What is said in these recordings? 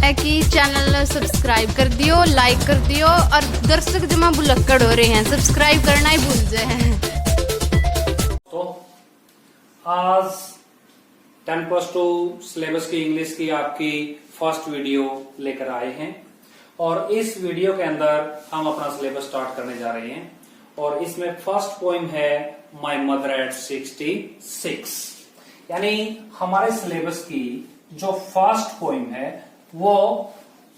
है कि channel subscribe कर दियो, लाइक कर दियो और दर्शक जमा बुलक्कड़ हो रहे हैं, सब्सक्राइब करना ही भूल जाए। तो आज 10+2 सिलेबस की इंग्लिश की आपकी फर्स्ट वीडियो लेकर आए हैं और इस वीडियो के अंदर हम अपना सिलेबस स्टार्ट करने जा रहे हैं और इसमें फर्स्ट पोइम है माय मदर एट 66। यानी हमारे सिलेबस की जो फर्स्ट पोइम है वो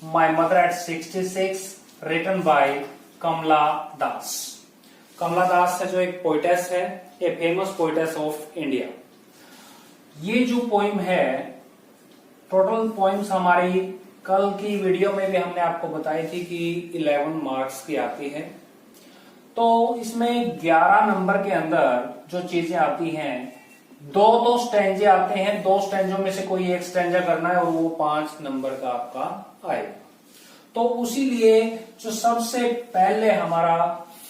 my mother at 66 written by Kamala Das. Kamala Das है जो एक पोइटेस है, a famous poetess of India. ये जो पोइम है, टोटल पोइम्स हमारी कल की वीडियो में भी हमने आपको बताई थी कि 11 मार्क्स की आती है। तो इसमें 11 नंबर के अंदर जो चीजें आती हैं, दो स्टैंजे आते हैं, 2 स्टैंजों में से कोई एक स्टैंजा करना है और वो 5 नंबर का आपका आएगा। तो उसीलिए जो सबसे पहले हमारा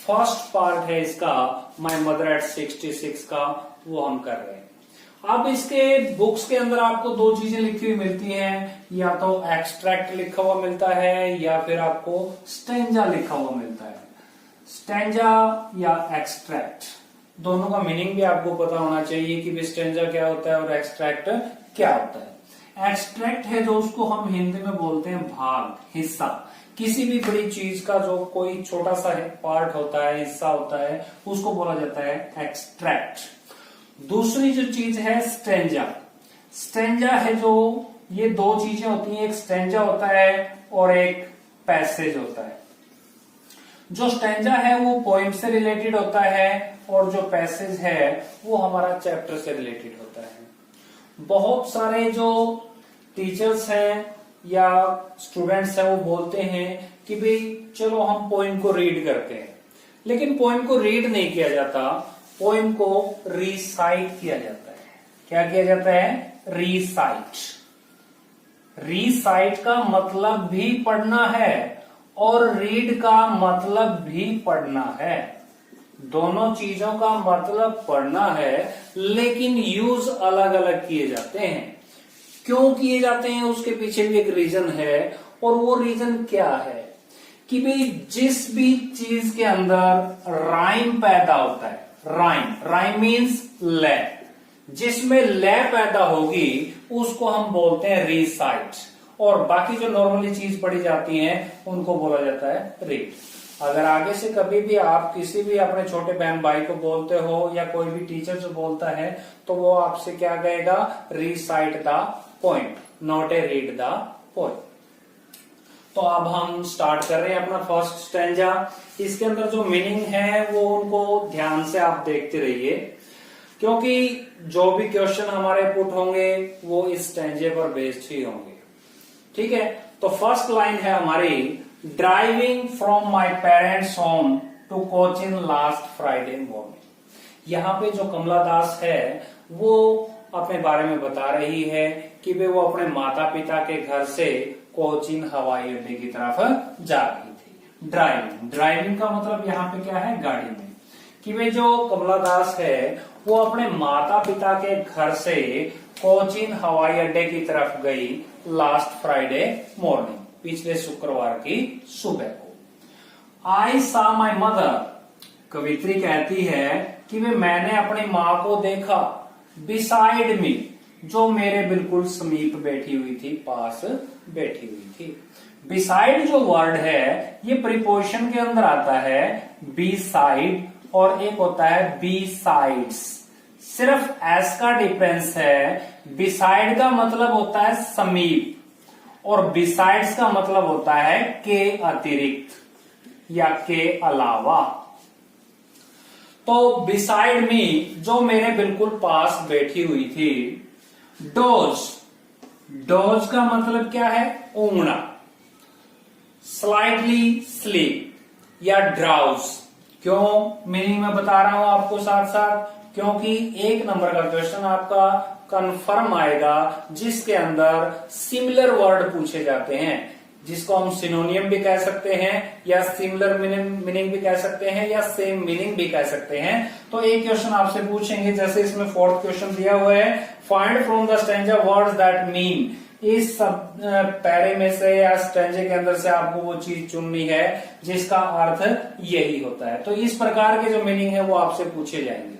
फर्स्ट पार्ट है इसका माय मदर एट 66 का, वो हम कर रहे हैं। अब इसके बुक्स के अंदर आपको 2 चीजें लिखी हुई मिलती हैं, या तो एक्सट्रैक्ट लिखा हुआ मिलता है या फिर आपको स्टैंजा लिखा हुआ मिलता है। स्टैंजा या एक्सट्रैक्ट, दोनों का मीनिंग भी आपको पता होना चाहिए कि स्टैंजा क्या होता है और एक्सट्रैक्ट क्या होता है। एक्सट्रैक्ट है जो उसको हम हिंदी में बोलते हैं भाग, हिस्सा। किसी भी बड़ी चीज का जो कोई छोटा सा पार्ट होता है, हिस्सा होता है, उसको बोला जाता है एक्सट्रैक्ट। दूसरी जो चीज है स्टैंजा। स्टैंजा है जो, ये 2 चीजें होती हैं, एक स्टैंजा होता है और एक पैसेज होता है। जो स्टैंजा है वो पोइम से रिलेटेड होता है और जो पैसेज है वो हमारा चैप्टर से रिलेटेड होता है। बहुत सारे जो टीचर्स हैं या स्टूडेंट्स हैं वो बोलते हैं कि भाई चलो हम पोइम को रीड करते हैं, लेकिन पोइम को रीड नहीं किया जाता, पोइम को रिसाइट किया जाता है। क्या किया जाता है? रिसाइट। रिसाइट का मतलब भी पढ़ना है और रीड का मतलब भी पढ़ना है। दोनों चीजों का मतलब पढ़ना है, लेकिन यूज अलग अलग किए जाते हैं। क्यों किए जाते हैं उसके पीछे भी एक रीजन है, और वो रीजन क्या है कि भाई जिस भी चीज के अंदर राइम पैदा होता है, राइम मीन्स लय, जिसमें लय पैदा होगी उसको हम बोलते हैं रिसाइट, और बाकी जो नॉर्मली चीज पढ़ी जाती हैं उनको बोला जाता है रीड। अगर आगे से कभी भी आप किसी भी अपने छोटे बहन भाई को बोलते हो या कोई भी टीचर जो बोलता है तो वो आपसे क्या कहेगा? Recite the point, not A read the point. तो अब हम स्टार्ट कर रहे हैं अपना फर्स्ट स्टैंजा। इसके अंदर जो मीनिंग है वो उनको ध्यान से आप देखते रहिए, क्योंकि जो भी क्वेश्चन हमारे पुट होंगे वो इस स्टैंजे पर बेस्ड ही होंगे। ठीक है, तो फर्स्ट लाइन है हमारी, driving from my parents home to Cochin last Friday morning. यहाँ पे जो कमला दास है वो अपने बारे में बता रही है कि वो अपने माता पिता के घर से कोचिन हवाई अड्डे की तरफ जा रही थी। ड्राइविंग का मतलब यहाँ पे क्या है? गाड़ी में। कि वे जो कमला दास है वो अपने माता पिता के घर से कोचिन हवाई अड्डे की तरफ गई लास्ट फ्राइडे मॉर्निंग, पिछले शुक्रवार की सुबह को। आई सा माई मदर, कवित्री कहती है कि मैंने अपनी माँ को देखा, बिसाइड मी, जो मेरे बिल्कुल समीप बैठी हुई थी, पास बैठी हुई थी। बिसाइड जो वर्ड है ये प्रीपोजिशन के अंदर आता है, बी साइड, और एक होता है बी साइड्स। सिर्फ एस का डिफरेंस है, बिसाइड का मतलब होता है समीप और बिसाइड्स का मतलब होता है के अतिरिक्त या के अलावा। तो बिसाइड मी, जो मेरे बिल्कुल पास बैठी हुई थी। डोज का मतलब क्या है? ऊंघना। स्लाइटली स्लीप या ड्राउज। क्यों मीनिंग में बता रहा हूं आपको साथ साथ? क्योंकि 1 नंबर का क्वेश्चन आपका कंफर्म आएगा जिसके अंदर सिमिलर वर्ड पूछे जाते हैं, जिसको हम सिनोनियम भी कह सकते हैं या सिमिलर मीनिंग भी कह सकते हैं या सेम मीनिंग भी कह सकते हैं। तो एक क्वेश्चन आपसे पूछेंगे, जैसे इसमें 4th क्वेश्चन दिया हुआ है, find from the stanza words that mean, इस सब पैरे में से या स्टेंजे के अंदर से आपको वो चीज चुननी है जिसका अर्थ यही होता है। तो इस प्रकार के जो मीनिंग है वो आपसे पूछे जाएंगे।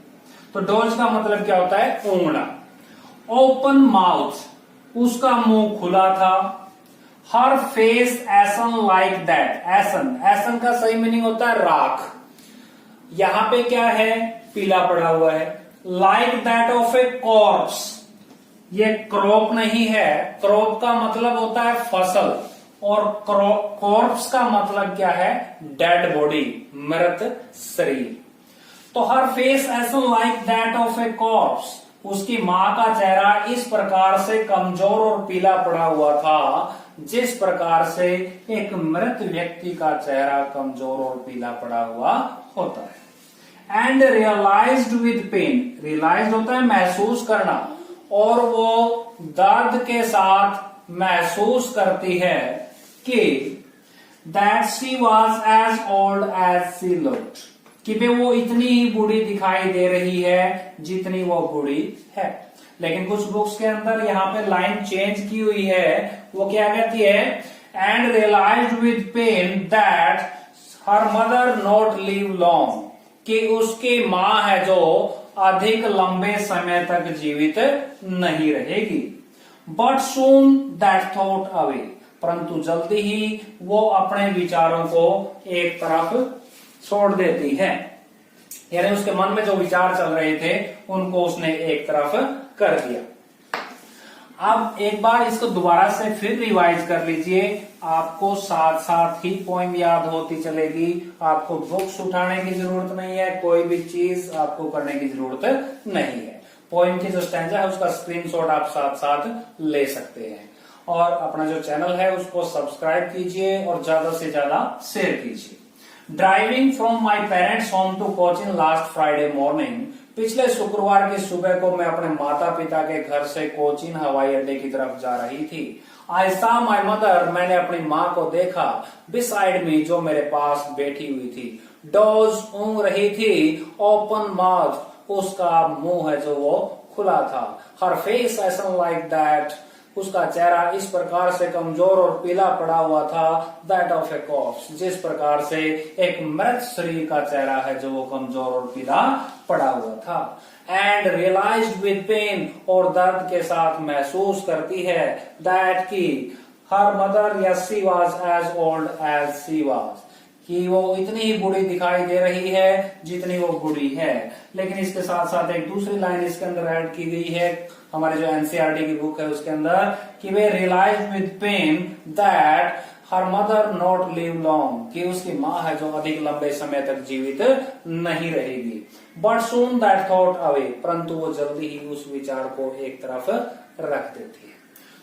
तो डोज का मतलब क्या होता है? ऊँघना। ओपन माउथ, उसका मुंह खुला था। हर फेस एसन लाइक दैट, एसन, एसन का सही मीनिंग होता है राख। यहां पे क्या है? पीला पड़ा हुआ है। Like that of A corps, ये क्रॉप नहीं है। क्रॉप का मतलब होता है फसल, और कॉर्प्स का मतलब क्या है? डेड बॉडी, मृत शरीर। तो हर फेस ऐसा like that of A corps, उसकी मां का चेहरा इस प्रकार से कमजोर और पीला पड़ा हुआ था जिस प्रकार से एक मृत व्यक्ति का चेहरा कमजोर और पीला पड़ा हुआ होता है। And realized with pain, realized होता है महसूस करना, और वो दर्द के साथ महसूस करती है कि that she was as old as she looked, कि वे वो इतनी ही बूढ़ी दिखाई दे रही है जितनी वो बूढ़ी है। लेकिन कुछ बुक्स के अंदर यहाँ पे लाइन चेंज की हुई है, वो क्या कहती है? And realized with pain that her mother not live long, कि उसकी मां है जो अधिक लंबे समय तक जीवित नहीं रहेगी। But soon that thought away, परंतु जल्दी ही वो अपने विचारों को एक तरफ छोड़ देती है, यानी उसके मन में जो विचार चल रहे थे उनको उसने एक तरफ कर दिया। अब एक बार इसको दोबारा से फिर रिवाइज कर लीजिए, आपको साथ साथ ही पोइम याद होती चलेगी। आपको बुक्स उठाने की जरूरत नहीं है, कोई भी चीज आपको करने की जरूरत नहीं है। पोइम की जो स्टैंजा है उसका स्क्रीनशॉट आप साथ साथ ले सकते हैं, और अपना जो चैनल है उसको सब्सक्राइब कीजिए और ज्यादा से ज्यादा शेयर कीजिए। Driving from my parents home to Cochin last Friday morning, पिछले शुक्रवार की सुबह को मैं अपने माता पिता के घर से कोचिन हवाई अड्डे की तरफ जा रही थी। आई सॉ माई मदर, मैंने अपनी माँ को देखा। बिसाइड मी, जो मेरे पास बैठी हुई थी। डोज, ऊँघ रही थी। ओपन माउथ, उसका मुंह है जो वो खुला था। हर फेस ऐसा लाइक दैट, उसका चेहरा इस प्रकार से कमजोर और पीला पड़ा हुआ था। दैट ऑफ ए कॉर्प्स, जिस प्रकार से एक मृत शरीर का चेहरा है जो वो कमजोर और पीला पड़ा हुआ था। एंड रियलाइज्ड विद पेन, और दर्द के साथ महसूस करती है दैट की हर मदर या she was as old as she was, कि वो इतनी ही बूढ़ी दिखाई दे रही है जितनी वो बूढ़ी है। लेकिन इसके साथ साथ एक दूसरी लाइन इसके अंदर ऐड की गई है हमारे जो एनसीईआरटी की बुक है उसके अंदर, कि वे realise with pain that her mother not live long, कि उसकी माँ है जो अधिक लंबे समय तक जीवित नहीं रहेगी। But soon that thought away, परंतु वो जल्दी ही उस विचार को एक तरफ रख देती है।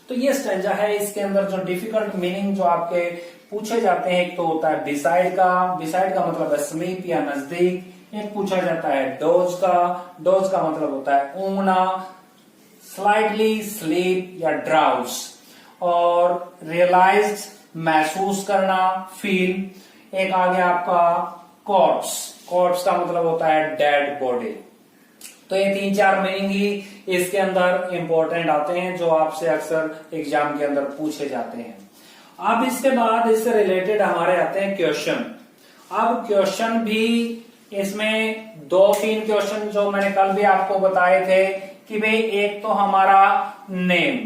तो ये स्टैंजा है, इसके अंदर जो डिफिकल्ट मीनिंग जो आपके पूछे जाते हैं, एक तो होता है बिसाइड का, बिसाइड का मतलब है समीप या नजदीक। एक पूछा जाता है डोज का, डोज का मतलब होता है ऊँघना। स्लाइटली, स्लीप या ड्राउज। और रियलाइज्ड, महसूस करना, फील। एक आ गया आपका कॉर्प्स, कॉर्प्स का मतलब होता है डेड बॉडी। तो ये 3-4 मीनिंग ही इसके अंदर इंपॉर्टेंट आते हैं जो आपसे अक्सर एग्जाम के अंदर पूछे जाते हैं। अब इसके बाद इससे रिलेटेड हमारे आते हैं क्वेश्चन। अब क्वेश्चन भी इसमें 2-3 क्वेश्चन जो मैंने कल भी आपको बताए थे कि भाई एक तो हमारा नेम,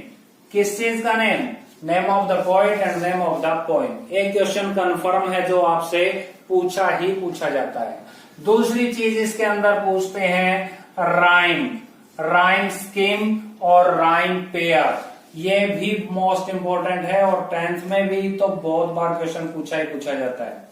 किस चीज का name? Name of the poet and name of the poem. एक क्वेश्चन कंफर्म है जो आपसे पूछा जाता है। दूसरी चीज इसके अंदर पूछते हैं राइम, राइम स्कीम और राइम पेयर। ये भी मोस्ट इंपोर्टेंट है और 10th में भी तो बहुत बार क्वेश्चन पूछा जाता है।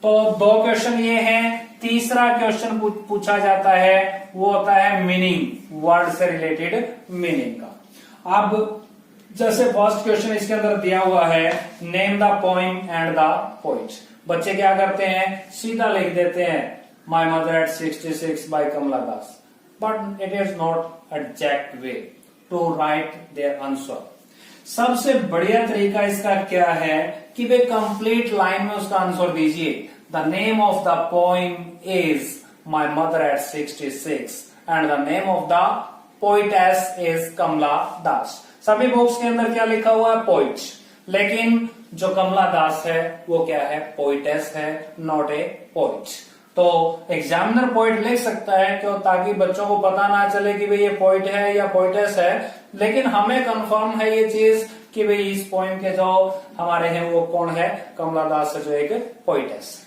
तो 2 क्वेश्चन ये हैं। तीसरा क्वेश्चन पूछा जाता है वो होता है मीनिंग, वर्ड से रिलेटेड मीनिंग का। अब जैसे फर्स्ट क्वेश्चन इसके अंदर दिया हुआ है, name the poem and the poet. बच्चे क्या करते हैं, सीधा लिख देते हैं my mother at 66 by Kamala Das, but it is not exact way to write their answer. सबसे बढ़िया तरीका इसका क्या है कि वे कंप्लीट लाइन में उसका आंसर दीजिए। The name of the poem is my mother at 66 and the name of the poetess is Kamala Das. सभी बुक्स के अंदर क्या लिखा हुआ है? पोइट, लेकिन जो कमला दास है वो क्या है? पोइटेस है, नॉट ए पोइट। तो एग्जामिनर पोइट लिख सकता है क्यों? ताकि बच्चों को पता ना चले कि भाई ये पोइट है या पोइटेस है, लेकिन हमें कंफर्म है ये चीज कि भाई इस पोइम के जो हमारे हैं वो कौन है? कमला दास है, जो एक पोइटेस।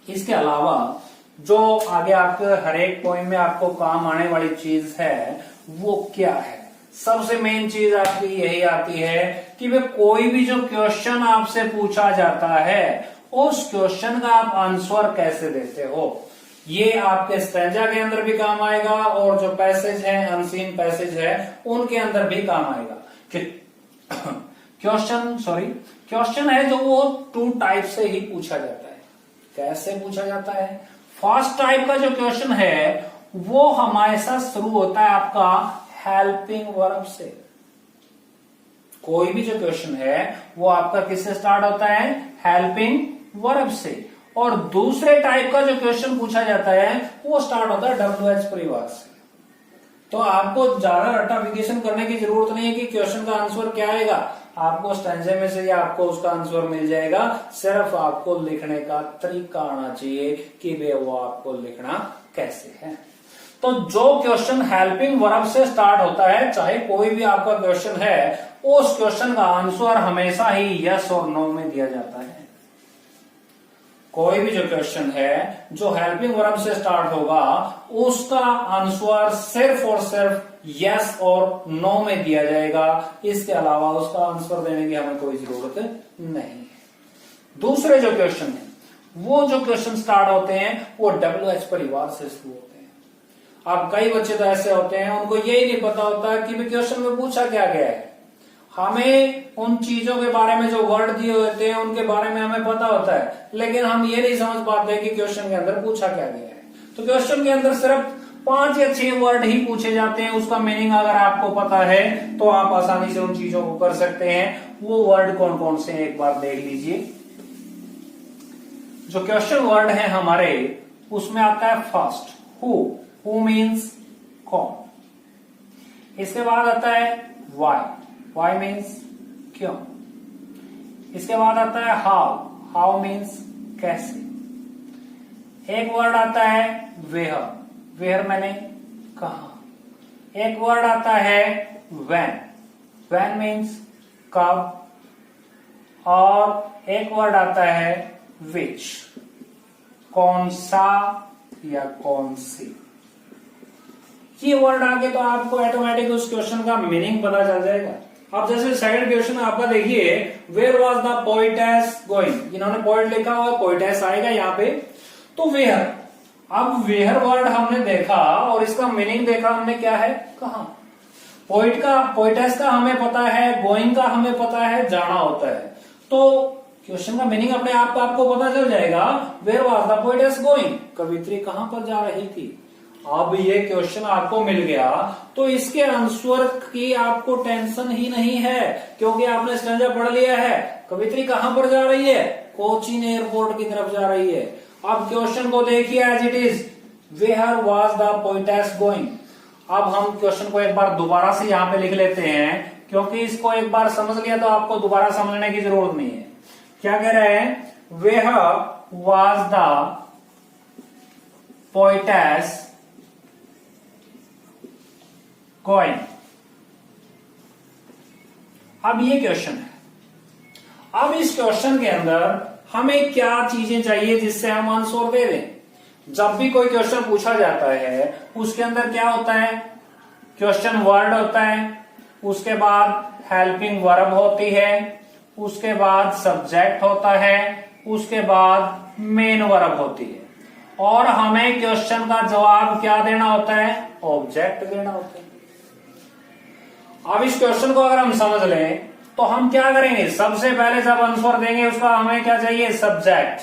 इसके अलावा जो आगे आपके हर एक पोइम में आपको काम आने वाली चीज है वो क्या है? सबसे मेन चीज आपकी यही आती है कि वे कोई भी जो क्वेश्चन आपसे पूछा जाता है उस क्वेश्चन का आप आंसर कैसे देते हो। ये आपके स्टैंजा के अंदर भी काम आएगा और जो पैसेज है, अनसीन पैसेज है, उनके अंदर भी काम आएगा। क्वेश्चन है जो वो 2 टाइप से ही पूछा जाता है। कैसे पूछा जाता है? फर्स्ट टाइप का जो क्वेश्चन है वो हमेशा शुरू होता है आपका हेल्पिंग वर्ब से। कोई भी जो क्वेश्चन है वो आपका किससे स्टार्ट होता है? हेल्पिंग वर्ब से। और दूसरे टाइप का जो क्वेश्चन पूछा जाता है वो स्टार्ट होता है WH परिवार से। तो आपको ज्यादा रट्टाफिकेशन करने की जरूरत नहीं है कि क्वेश्चन का आंसर क्या आएगा। आपको स्टैंजे में से आपको उसका आंसर मिल जाएगा, सिर्फ आपको लिखने का तरीका आना चाहिए कि वे वो आपको लिखना कैसे है। तो जो क्वेश्चन हेल्पिंग वर्ब से स्टार्ट होता है, चाहे कोई भी आपका क्वेश्चन है, उस क्वेश्चन का आंसर हमेशा ही यस और नो में दिया जाता है। कोई भी जो क्वेश्चन है जो हेल्पिंग वर्ब से स्टार्ट होगा उसका आंसर सिर्फ और सिर्फ यस और नो में दिया जाएगा। इसके अलावा उसका आंसर देने की हमें कोई जरूरत नहीं है। दूसरे जो क्वेश्चन है वो जो क्वेश्चन स्टार्ट होते हैं वो WH परिवार से शुरू होते हैं। अब कई बच्चे तो ऐसे होते हैं उनको यही नहीं पता होता कि क्वेश्चन में पूछा क्या गया है। हमें उन चीजों के बारे में जो वर्ड दिए होते हैं उनके बारे में हमें पता होता है, लेकिन हम ये नहीं समझ पाते कि क्वेश्चन के अंदर पूछा क्या गया है। तो क्वेश्चन के अंदर सिर्फ 5 या 6 वर्ड ही पूछे जाते हैं। उसका मीनिंग अगर आपको पता है तो आप आसानी से उन चीजों को कर सकते हैं। वो वर्ड कौन कौन से हैं एक बार देख लीजिए। जो क्वेश्चन वर्ड है हमारे उसमें आता है फर्स्ट हु मीन्स कौन। इसके बाद आता है वाई मीन्स क्यों। इसके बाद आता है हाउ मीन्स कैसे। एक वर्ड आता है वेयर मैंने कहा। एक वर्ड आता है व्हेन मीन्स कब। और एक वर्ड आता है विच, कौन सा या कौन सी। ये वर्ड आगे तो आपको ऑटोमेटिक उस क्वेश्चन का मीनिंग पता चल जाएगा। अब जैसे सेकंड क्वेश्चन आपका देखिए, where was the poetess going. इन्होंने पोइट लिखा हुआ, पोइटेस आएगा यहाँ पे। तो वेयर, अब वेयर वर्ड हमने देखा और इसका मीनिंग देखा हमने क्या है, कहा। पोइटेस का हमें पता है, गोइंग का हमें पता है, जाना होता है। तो क्वेश्चन का मीनिंग अपने आप को आपको पता चल जाएगा। Where was the poetess going, कवित्री कहां पर जा रही थी। अब ये क्वेश्चन आपको मिल गया तो इसके आंसर की आपको टेंशन ही नहीं है, क्योंकि आपने स्टैंजा पढ़ लिया है। कवित्री कहां पर जा रही है, कोचीन एयरपोर्ट की तरफ जा रही है। अब क्वेश्चन को देखिए as it is, where was the poetess going. अब हम क्वेश्चन को एक बार दोबारा से यहाँ पे लिख लेते हैं, क्योंकि इसको एक बार समझ लिया तो आपको दोबारा समझने की जरूरत नहीं है। क्या कह रहे हैं, where was the poetess going. अब ये क्वेश्चन है। अब इस क्वेश्चन के अंदर हमें क्या चीजें चाहिए जिससे हम आंसर दे दें। जब भी कोई क्वेश्चन पूछा जाता है उसके अंदर क्या होता है, क्वेश्चन वर्ड होता है, उसके बाद हेल्पिंग वर्ब होती है, उसके बाद सब्जेक्ट होता है, उसके बाद मेन वर्ब होती है, और हमें क्वेश्चन का जवाब क्या देना होता है, ऑब्जेक्ट देना होता है। अब इस क्वेश्चन को अगर हम समझ लें तो हम क्या करेंगे, सबसे पहले जब आंसर देंगे उसका हमें क्या चाहिए, सब्जेक्ट।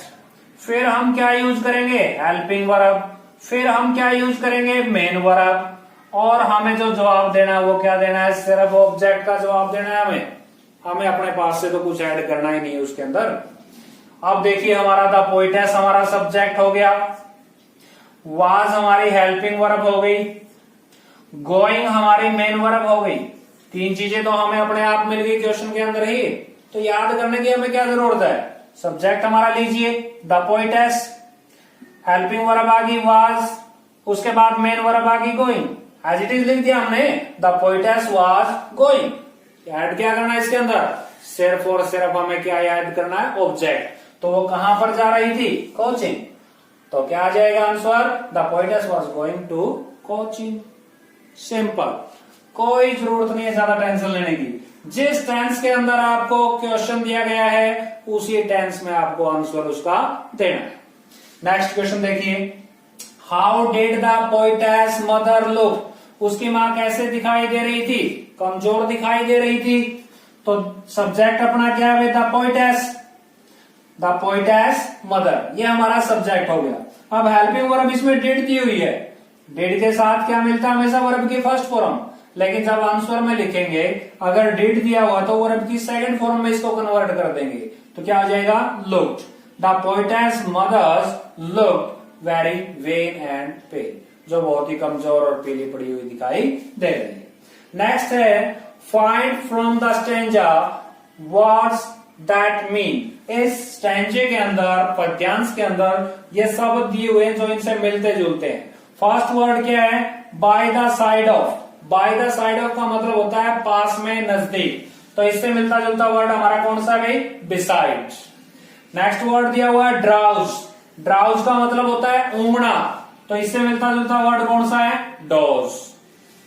फिर हम क्या यूज करेंगे, हेल्पिंग वर्ब। फिर हम क्या यूज करेंगे, मेन वर्ब। और हमें जो जवाब देना है वो क्या देना है, सिर्फ ऑब्जेक्ट का जवाब देना है। हमें अपने पास से तो कुछ ऐड करना ही नहीं है उसके अंदर। अब देखिए हमारा द पोइटेस हमारा सब्जेक्ट हो गया, वाज हमारी हेल्पिंग वर्ब हो गई, गोइंग हमारी मेन वर्ब हो गई। 3 चीजें तो हमें अपने आप मिल गई क्वेश्चन के अंदर ही। तो याद करने की हमें क्या जरूरत है? सब्जेक्ट हमारा लीजिए द पोइटेस, हेल्पिंग वर्ब आ गई वाज, उसके बाद मेन वर्ब आ गई गोइंग। एज इट इज लिख दिया हमने, the poetess was going. Add क्या करना है इसके अंदर? सिर्फ और सिर्फ हमें क्या ऐड करना है? ऑब्जेक्ट। तो वो कहां पर जा रही थी? कोचिंग। तो क्या आ जाएगा answer? The poetess was going to Cochin. Simple, कोई जरूरत नहीं है ज्यादा टेंशन लेने की। जिस टेंस के अंदर आपको क्वेश्चन दिया गया है उसी टेंस में आपको आंसर उसका देना है। नेक्स्ट क्वेश्चन देखिए, how did the poetess mother look? उसकी मां कैसे दिखाई दे रही थी? कमजोर दिखाई दे रही थी। तो सब्जेक्ट अपना क्या है? The poetess, the poetess mother, ये हमारा सब्जेक्ट हो गया। अब हेल्पिंग वर्ब इसमें डिड दी हुई है। डिड के साथ क्या मिलता है? हमेशा वर्ब की फर्स्ट फॉर्म। लेकिन जब आंसर में लिखेंगे अगर डिड दिया हुआ तो वर्ब की सेकंड फॉर्म में इसको कन्वर्ट कर देंगे। तो क्या हो जाएगा? Looked. The poetess mother's looked very wan and pale, जो बहुत ही कमजोर और पीली पड़ी हुई दिखाई दे रही है। नेक्स्ट है, find from the stanza words that mean. इस स्टैंजे के अंदर, पद्यांश के अंदर ये शब्द दिए हुए हैं जो इनसे मिलते जुलते हैं। फर्स्ट वर्ड क्या है? By the side of. By the side of का मतलब होता है पास में, नजदीक। तो इससे मिलता जुलता वर्ड हमारा कौन सा है? बिसाइड। नेक्स्ट वर्ड दिया हुआ है ड्राउज। ड्राउज का मतलब होता है ऊँघना। तो इससे मिलता जुलता वर्ड कौन सा है? डोज।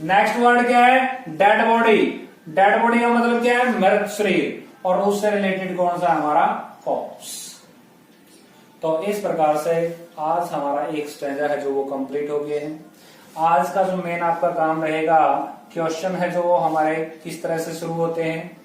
नेक्स्ट वर्ड क्या है? Dead body. डेड बॉडी का मतलब क्या है? मृत शरीर। और उससे रिलेटेड कौन सा है? हमारा कॉर्प्स। तो इस प्रकार से आज हमारा एक स्टैंजा है जो वो कंप्लीट हो गए हैं। आज का जो मेन आपका काम रहेगा, क्वेश्चन है जो हमारे किस तरह से शुरू होते हैं,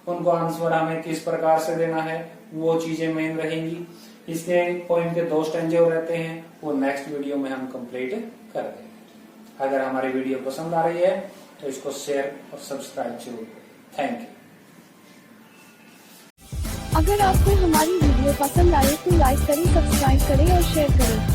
उनको आंसर हमें किस प्रकार से देना है, वो चीजें मेन रहेंगी। इसके पोइम के 2 स्टैंजे रहते हैं, वो नेक्स्ट वीडियो में हम कंप्लीट कर देंगे। अगर हमारी वीडियो पसंद आ रही है तो इसको शेयर और सब्सक्राइब जरूर करें। Thank you. अगर आपको हमारी वीडियो पसंद आए तो लाइक करें, सब्सक्राइब करें और शेयर करें।